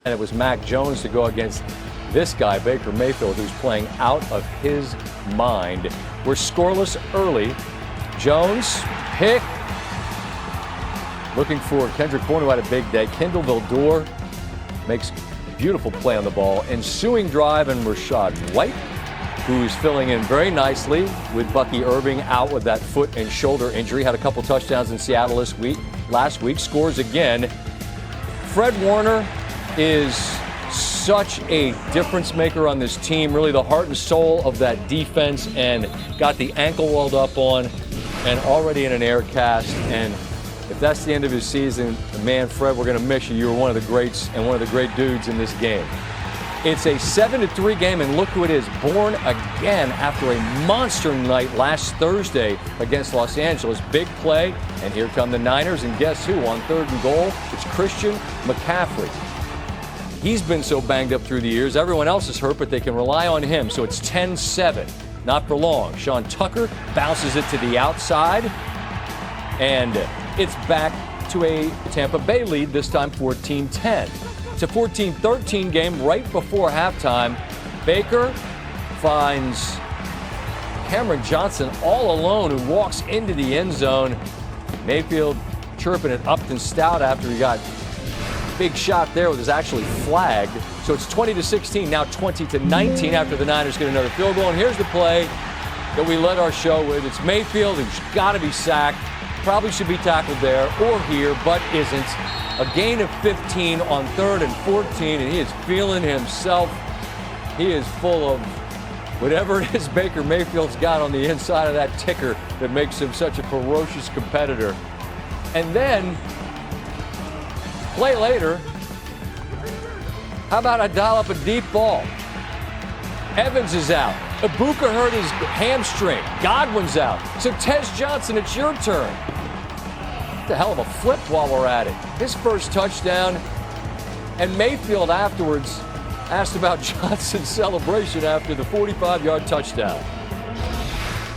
And it was Mac Jones to go against this guy, Baker Mayfield, who's playing out of his mind. We're scoreless early. Jones, pick. Looking for Kendrick Bourne, who had a big day. Kendall Vildor makes a beautiful play on the ball. Ensuing drive, and Rachaad White, who's filling in very nicely with Bucky Irving out with that foot and shoulder injury. Had a couple touchdowns in Seattle last week. Scores again. Fred Warner is such a difference maker on this team, really the heart and soul of that defense, and got the ankle welled up on and already in an air cast. And if that's the end of his season, man, Fred, we're going to miss you. You were one of the greats and one of the great dudes in this game. It's a 7-3 game, and look who it is. Bourne again after a monster night last Thursday against Los Angeles. Big play, and here come the Niners, and guess who on 3rd and goal? It's Christian McCaffrey. He's been so banged up through the years. Everyone else is hurt, but they can rely on him. So it's 10-7. Not for long. Sean Tucker bounces it to the outside, and it's back to a Tampa Bay lead, this time 14-10. It's a 14-13 game right before halftime. Baker finds Cameron Johnson all alone, who walks into the end zone. Mayfield chirping at Upton Stout after he got big shot there, was actually flagged. So it's 20-16, now 20-19 after the Niners get another field goal. And here's the play that we led our show with. It's Mayfield, who's got to be sacked. Probably should be tackled there or here, but isn't. A gain of 15 on 3rd and 14, and he is feeling himself. He is full of whatever it is Baker Mayfield's got on the inside of that ticker that makes him such a ferocious competitor. And then, play later, how about I dial up a deep ball? Evans is out. Ibuka hurt his hamstring. Godwin's out. So Tez Johnson, it's your turn. What a hell of a flip while we're at it. His first touchdown, and Mayfield afterwards asked about Johnson's celebration after the 45-yard touchdown.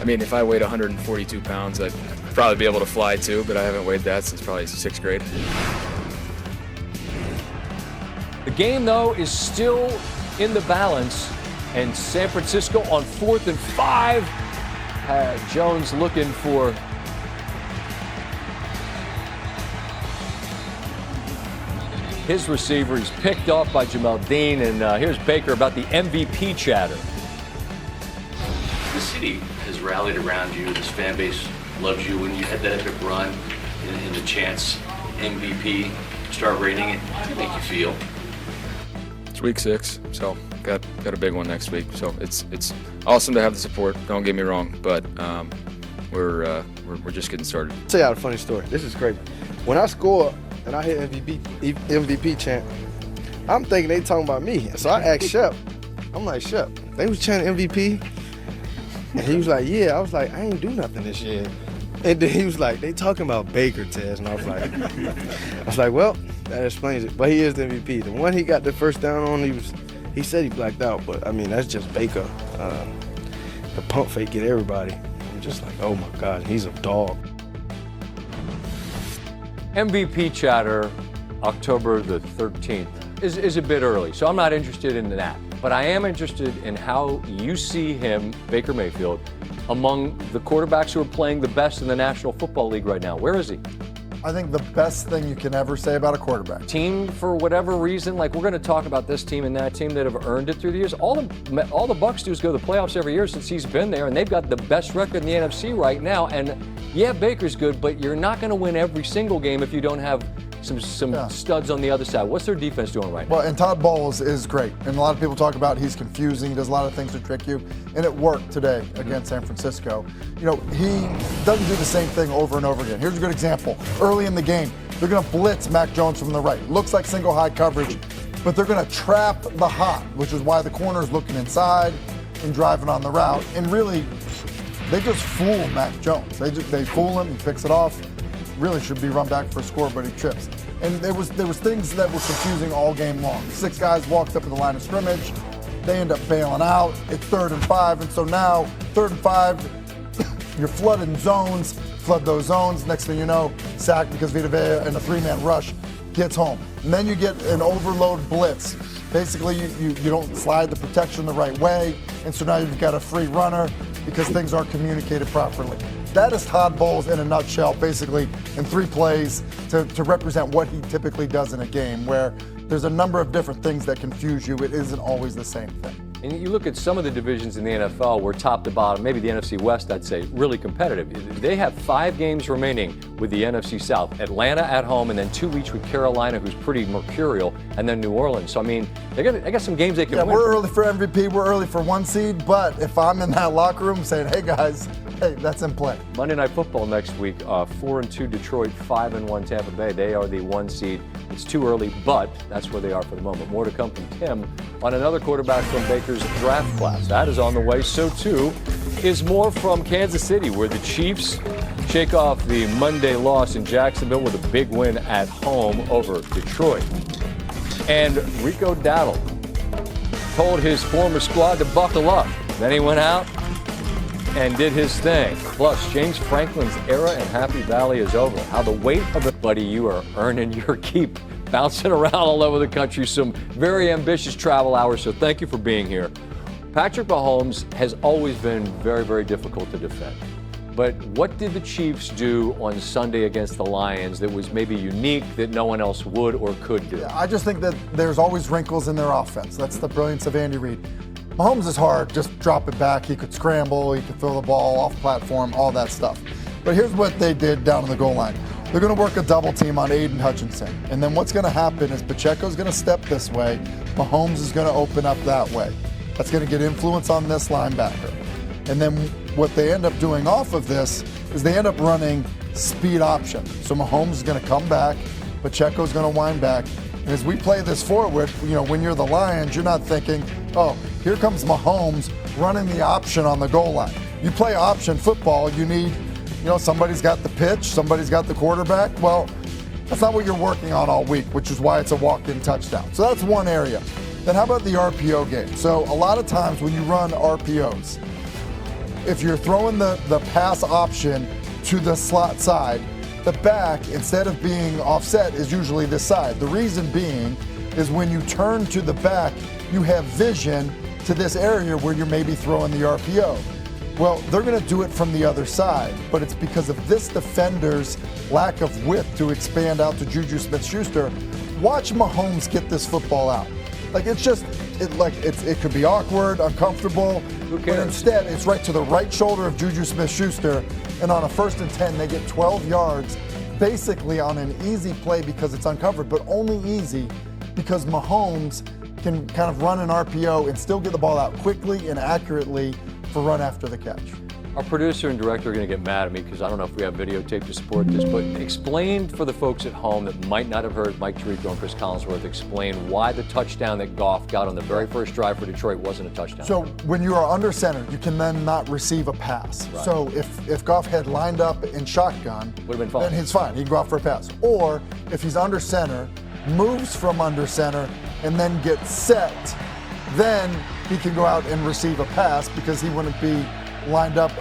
I mean, if I weighed 142 pounds, I'd probably be able to fly too, but I haven't weighed that since probably 6th grade. The game, though, is still in the balance, and San Francisco on 4th and 5. Jones looking for his receiver. He's picked off by Jamel Dean, and here's Baker about the MVP chatter. The city has rallied around you. This fan base loves you. When you had that epic run in the chance MVP, start rating it, how did it make you feel? It's week 6, so got a big one next week. So it's awesome to have the support. Don't get me wrong, but we're just getting started. I'll tell you a funny story. This is crazy. When I score and I hit MVP chant, I'm thinking they talking about me. So I asked Shep. I'm like, Shep, they was chanting MVP? And he was like, yeah. I was like, I ain't do nothing this year. And then he was like, they talking about Baker, Tez. And I was like, well, that explains it. But he is the MVP. The one he got the first down on, he said he blacked out. But I mean, that's just Baker. The pump fake get everybody. I'm just like, oh my God, he's a dog. MVP chatter, October the 13th, is a bit early, so I'm not interested in that. But I am interested in how you see him, Baker Mayfield, among the quarterbacks who are playing the best in the National Football League right now. Where is he? I think the best thing you can ever say about a quarterback. Team, for whatever reason, like we're going to talk about this team and that team that have earned it through the years. All the Bucs do is go to the playoffs every year since he's been there, and they've got the best record in the NFC right now. And yeah, Baker's good, but you're not going to win every single game if you don't have some studs on the other side. What's their defense doing right now? Well, and Todd Bowles is great. And a lot of people talk about he's confusing. He does a lot of things to trick you. And it worked today against San Francisco. You know, he doesn't do the same thing over and over again. Here's a good example. Early in the game, they're going to blitz Mac Jones from the right. Looks like single high coverage, but they're going to trap the hot, which is why the corner is looking inside and driving on the route. And really, they just fool Mac Jones. They fool him, he picks it off. Really should be run back for a score, but he trips. And there was things that were confusing all game long. 6 guys walked up to the line of scrimmage. They end up bailing out. It's 3rd and 5, and so now 3rd and 5, you're flooding zones. Flood those zones. Next thing you know, sack because Vita Vea and a 3-man rush gets home. And then you get an overload blitz. Basically, you don't slide the protection the right way, and so now you've got a free runner because things aren't communicated properly. That is Todd Bowles in a nutshell, basically in 3 plays to represent what he typically does in a game, where there's a number of different things that confuse you. It isn't always the same thing. And you look at some of the divisions in the NFL where top to bottom, maybe the NFC West, I'd say, really competitive. They have 5 games remaining with the NFC South. Atlanta at home, and then 2 each with Carolina, who's pretty mercurial, and then New Orleans. So, I mean, they got some games they can win. We're early for MVP. We're early for 1 seed. But if I'm in that locker room saying, hey, guys, hey, that's in play. Monday Night Football next week, 4-2 Detroit, 5-1 Tampa Bay. They are the 1 seed. It's too early, but that's where they are for the moment. More to come from Tim on another quarterback from Baker's draft class. That is on the way. So, too, is more from Kansas City, where the Chiefs shake off the Monday loss in Jacksonville with a big win at home over Detroit. And Rico Dowdle told his former squad to buckle up. Then he went out and did his thing. Plus, James Franklin's era in Happy Valley is over. How the weight of it, buddy, you are earning your keep. Bouncing around all over the country, some very ambitious travel hours, so thank you for being here. Patrick Mahomes has always been very, very difficult to defend. But what did the Chiefs do on Sunday against the Lions that was maybe unique that no one else would or could do? I just think that there's always wrinkles in their offense. That's the brilliance of Andy Reid. Mahomes is hard, just drop it back. He could scramble, he could throw the ball off platform, all that stuff. But here's what they did down on the goal line. They're going to work a double team on Aiden Hutchinson. And then what's going to happen is Pacheco's going to step this way. Mahomes is going to open up that way. That's going to get influence on this linebacker. And then what they end up doing off of this is they end up running speed option. So Mahomes is going to come back. Pacheco's going to wind back. And as we play this forward, when you're the Lions, you're not thinking, oh, here comes Mahomes running the option on the goal line. You play option football, you need somebody's got the pitch, somebody's got the quarterback. Well, that's not what you're working on all week, which is why it's a walk-in touchdown. So that's one area. Then how about the RPO game? So a lot of times when you run RPOs, if you're throwing the pass option to the slot side, the back, instead of being offset, is usually this side. The reason being is when you turn to the back, you have vision to this area where you're maybe throwing the RPO. Well, they're going to do it from the other side, but it's because of this defender's lack of width to expand out to Juju Smith-Schuster. Watch Mahomes get this football out. It could be awkward, uncomfortable, but instead it's right to the right shoulder of Juju Smith-Schuster, and on a 1st and 10, they get 12 yards, basically on an easy play because it's uncovered, but only easy because Mahomes can kind of run an RPO and still get the ball out quickly and accurately for run after the catch. Our producer and director are going to get mad at me because I don't know if we have videotape to support this, but explain for the folks at home that might not have heard Mike Tirico and Chris Collinsworth explain why the touchdown that Goff got on the very first drive for Detroit wasn't a touchdown. So when you are under center, you can then not receive a pass. Right. So if Goff had lined up in shotgun, would have been fine. Then he's fine. He can go out for a pass. Or if he's under center, moves from under center, and then gets set, then he can go out and receive a pass because he wouldn't be lined up,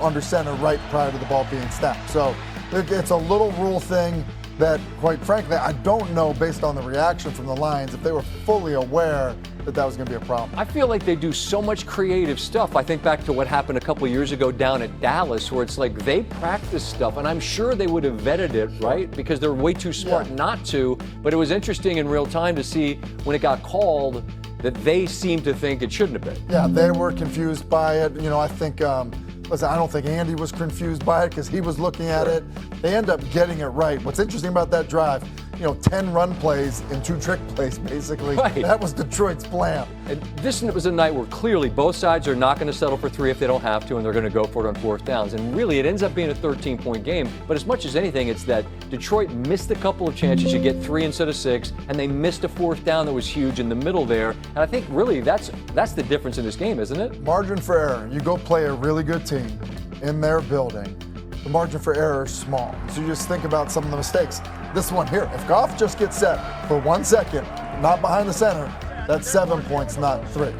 under center right prior to the ball being snapped. So it's a little rule thing that, quite frankly, I don't know, based on the reaction from the Lions, if they were fully aware that was going to be a problem. I feel like they do so much creative stuff. I think back to what happened a couple years ago down at Dallas, where it's like they practice stuff, and I'm sure they would have vetted it, right? Because they're way too smart not to. But it was interesting in real time to see when it got called that they seemed to think it shouldn't have been. Yeah, they were confused by it. I think, I don't think Andy was confused by it because he was looking at it. They end up getting it right. What's interesting about that drive, 10 run plays and 2 trick plays, basically. Right. That was Detroit's plan. And this was a night where clearly both sides are not going to settle for 3 if they don't have to, and they're going to go for it on 4th downs. And really, it ends up being a 13-point game. But as much as anything, it's that Detroit missed a couple of chances to get 3 instead of 6, and they missed a 4th down that was huge in the middle there. And I think really that's the difference in this game, isn't it? Margin for error. You go play a really good team in their building. The margin for error is small. So you just think about some of the mistakes. This one here, if Goff just gets set for 1 second, not behind the center, that's 7 points, not 3.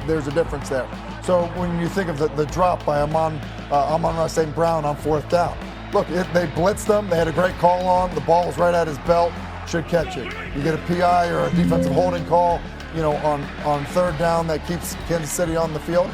There's a difference there. So when you think of the drop by Amon-Ra St. Brown on 4th down, look, they blitzed them. They had a great call on. The ball was right at his belt. Should catch it. You get a PI or a defensive holding call, on third down that keeps Kansas City on the field.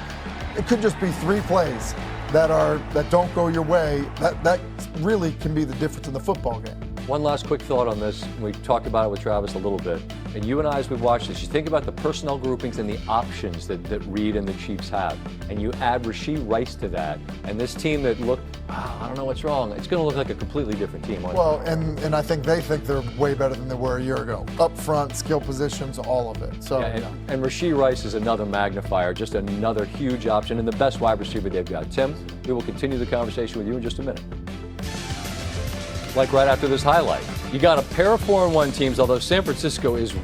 It could just be 3 plays that don't go your way. That really can be the difference in the football game. One last quick thought on this. We talked about it with Travis a little bit. And you and I, as we watch this, you think about the personnel groupings and the options that Reed and the Chiefs have. And you add Rashee Rice to that. And this team that looked, I don't know what's wrong. It's going to look like a completely different team. Well, and I think they think they're way better than they were a year ago. Up front, skill positions, all of it. So, and Rashee Rice is another magnifier, just another huge option and the best wide receiver they've got. Tim, we will continue the conversation with you in just a minute. Like right after this highlight. You got a pair of 4-1 teams, although San Francisco is